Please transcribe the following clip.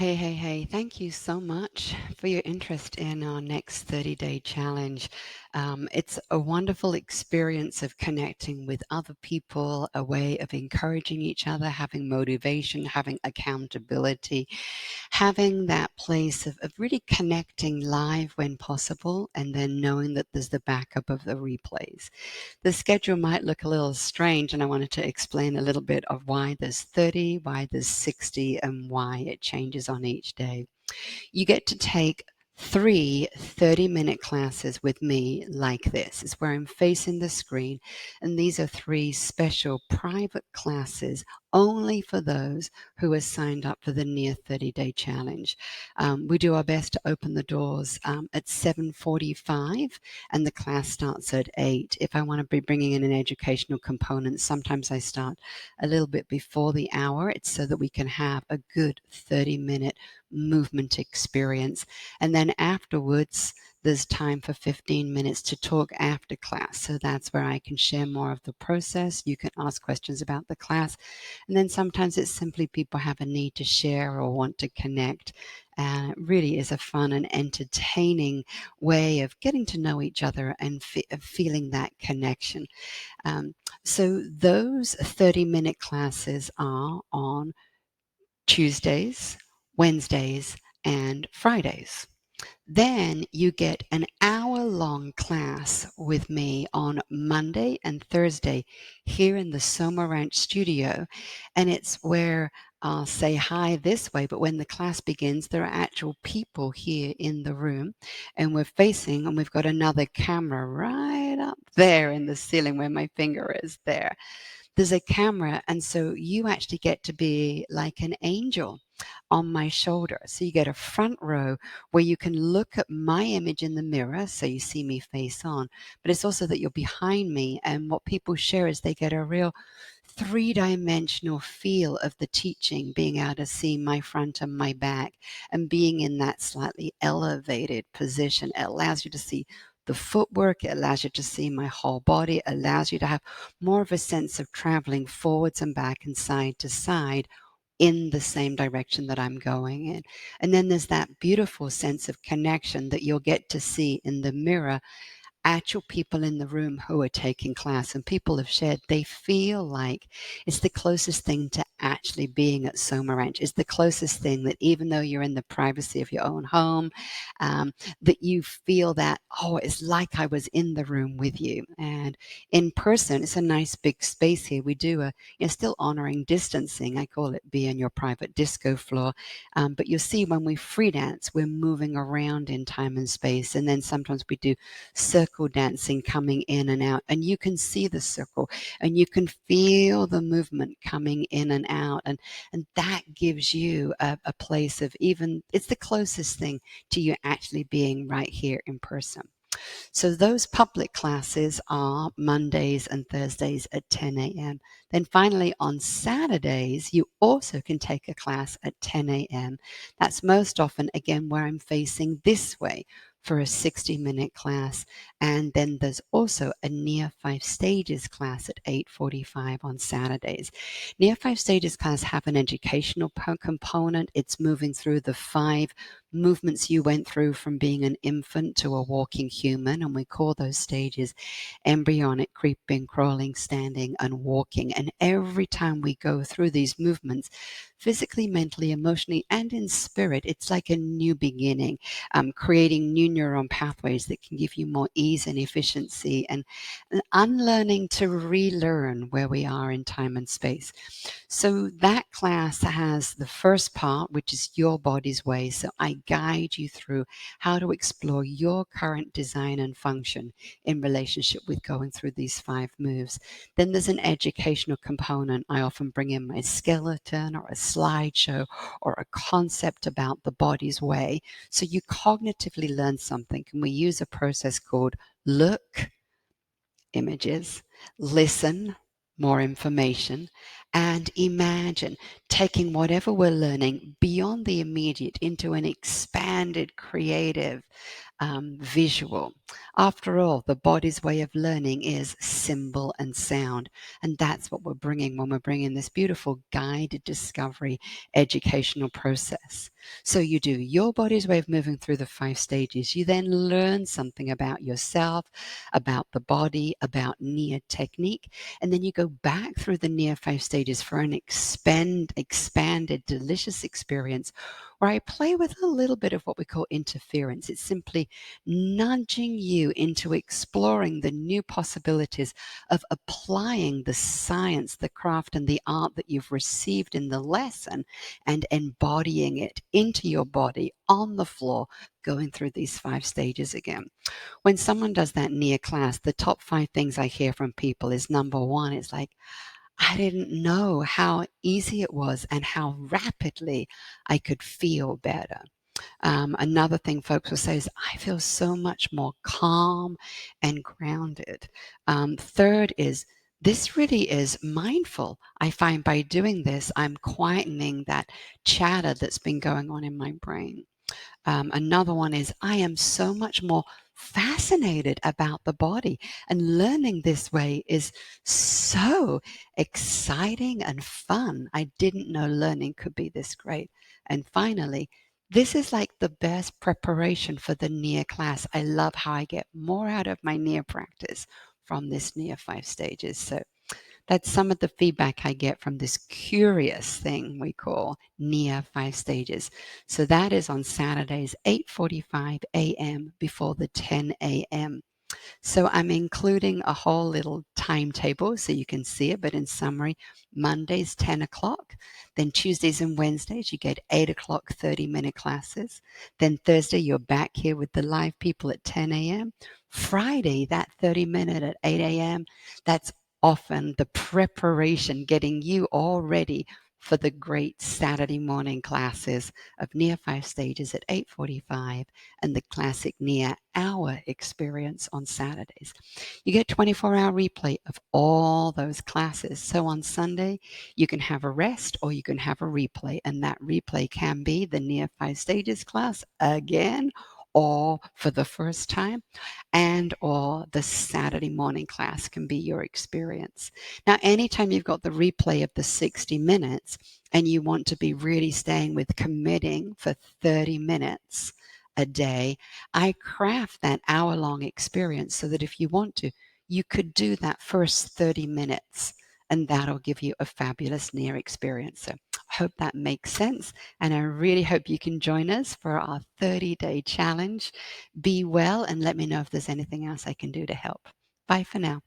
Hey. Thank you so much for your interest in our next 30-day challenge. It's a wonderful experience of connecting with other people, a way of encouraging each other, having motivation, having accountability, having that place of really connecting live when possible, and then knowing that there's the backup of the replays. The schedule might look a little strange, and I wanted to explain a little bit of why there's 30, why there's 60, and why it changes on each day. You get to take three 30-minute classes with me like this. It's where I'm facing the screen, and these are three special private classes only for those who are signed up for the Near 30-Day Challenge. We do our best to open the doors at 7:45, and the class starts at 8. If I want to be bringing in an educational component, sometimes I start a little bit before the hour. It's so that we can have a good 30-minute movement experience. And then afterwards, there's time for 15 minutes to talk after class. So that's where I can share more of the process. You can ask questions about the class. And then sometimes it's simply people have a need to share or want to connect. And it really is a fun and entertaining way of getting to know each other and feeling that connection. Um, so those 30-minute classes are on Tuesdays, Wednesdays, and Fridays. Then you get an hour-long class with me on Monday and Thursday here in the Soma Ranch studio. And it's where I'll say hi this way, but when the class begins, there are actual people here in the room, and we're facing, and we've got another camera right up there in the ceiling where my finger is there. There's a camera, and so you actually get to be like an angel on my shoulder. So you get a front row where you can look at my image in the mirror, so you see me face on, but it's also that you're behind me, and what people share is they get a real three-dimensional feel of the teaching, being able to see my front and my back and being in that slightly elevated position. It allows you to see the footwork, it allows you to see my whole body, it allows you to have more of a sense of traveling forwards and back and side to side in the same direction that I'm going in. And then there's that beautiful sense of connection that you'll get to see in the mirror, actual people in the room who are taking class, and people have shared they feel like it's the closest thing to actually being at Soma Ranch. It's the closest thing that even though you're in the privacy of your own home, that you feel that, oh, it's like I was in the room with you. And in person, it's a nice big space here. We do still honoring distancing. I call it be on your private disco floor. But you'll see when we free dance, we're moving around in time and space. And then sometimes we do circle dancing coming in and out, and you can see the circle and you can feel the movement coming in and out, and that gives you a place of, even it's the closest thing to you actually being right here in person. So those public classes are Mondays and Thursdays at 10 a.m. Then finally on Saturdays, you also can take a class at 10 a.m. That's most often, again, where I'm facing this way for a 60-minute class. And then there's also a Near 5 Stages class at 8:45 on Saturdays. Near 5 Stages class have an educational component. It's moving through the 5 movements you went through from being an infant to a walking human, and we call those stages embryonic, creeping, crawling, standing, and walking. And every time we go through these movements, physically, mentally, emotionally, and in spirit, it's like a new beginning, creating new neuron pathways that can give you more ease and efficiency, and unlearning to relearn where we are in time and space. So that class has the first part, which is your body's way. So I guide you through how to explore your current design and function in relationship with going through these 5 moves. Then there's an educational component. I often bring in my skeleton or a slideshow or a concept about the body's way. So you cognitively learn something. And we use a process called look, images, listen, more information, and imagine, taking whatever we're learning beyond the immediate into an expanded, creative visual. After all, the body's way of learning is symbol and sound, and that's what we're bringing when we're bringing this beautiful guided discovery educational process. So you do your body's way of moving through the 5 stages. You then learn something about yourself, about the body, about Nia technique, and then you go back through the Nia 5 stages for an expanded, delicious experience where I play with a little bit of what we call interference. It's simply nudging you into exploring the new possibilities of applying the science, the craft, and the art that you've received in the lesson and embodying it into your body on the floor, going through these 5 stages again. When someone does that Nia class, the top 5 things I hear from people is number one, it's like, I didn't know how easy it was and how rapidly I could feel better. Another thing folks will say is, I feel so much more calm and grounded. Third is, this really is mindful. I find by doing this, I'm quietening that chatter that's been going on in my brain. Another one is, I am so much more fascinated about the body, and learning this way is so exciting and fun. I didn't know learning could be this great. And finally, this is like the best preparation for the Nia class. I love how I get more out of my Nia practice from this Nia 5 stages. So that's some of the feedback I get from this curious thing we call Nia 5 stages. So that is on Saturdays, 8:45 a.m. before the 10 a.m. So I'm including a whole little timetable so you can see it, but in summary, Mondays 10 o'clock, then Tuesdays and Wednesdays you get 8 o'clock 30-minute classes, then Thursday you're back here with the live people at 10 a.m. Friday, that 30-minute at 8 a.m., that's often the preparation, getting you all ready for the great Saturday morning classes of Nia 5 stages at 8:45 and the classic Nia hour experience on Saturdays. You get 24-hour replay of all those classes. So on Sunday, you can have a rest or you can have a replay, and that replay can be the Nia 5 stages class again, or for the first time, and or the Saturday morning class can be your experience. Now, anytime you've got the replay of the 60 minutes and you want to be really staying with committing for 30 minutes a day, I craft that hour-long experience so that if you want to, you could do that first 30 minutes, and that'll give you a fabulous Nia experience. So I hope that makes sense, and I really hope you can join us for our 30-day challenge. Be well, and let me know if there's anything else I can do to help. Bye for now.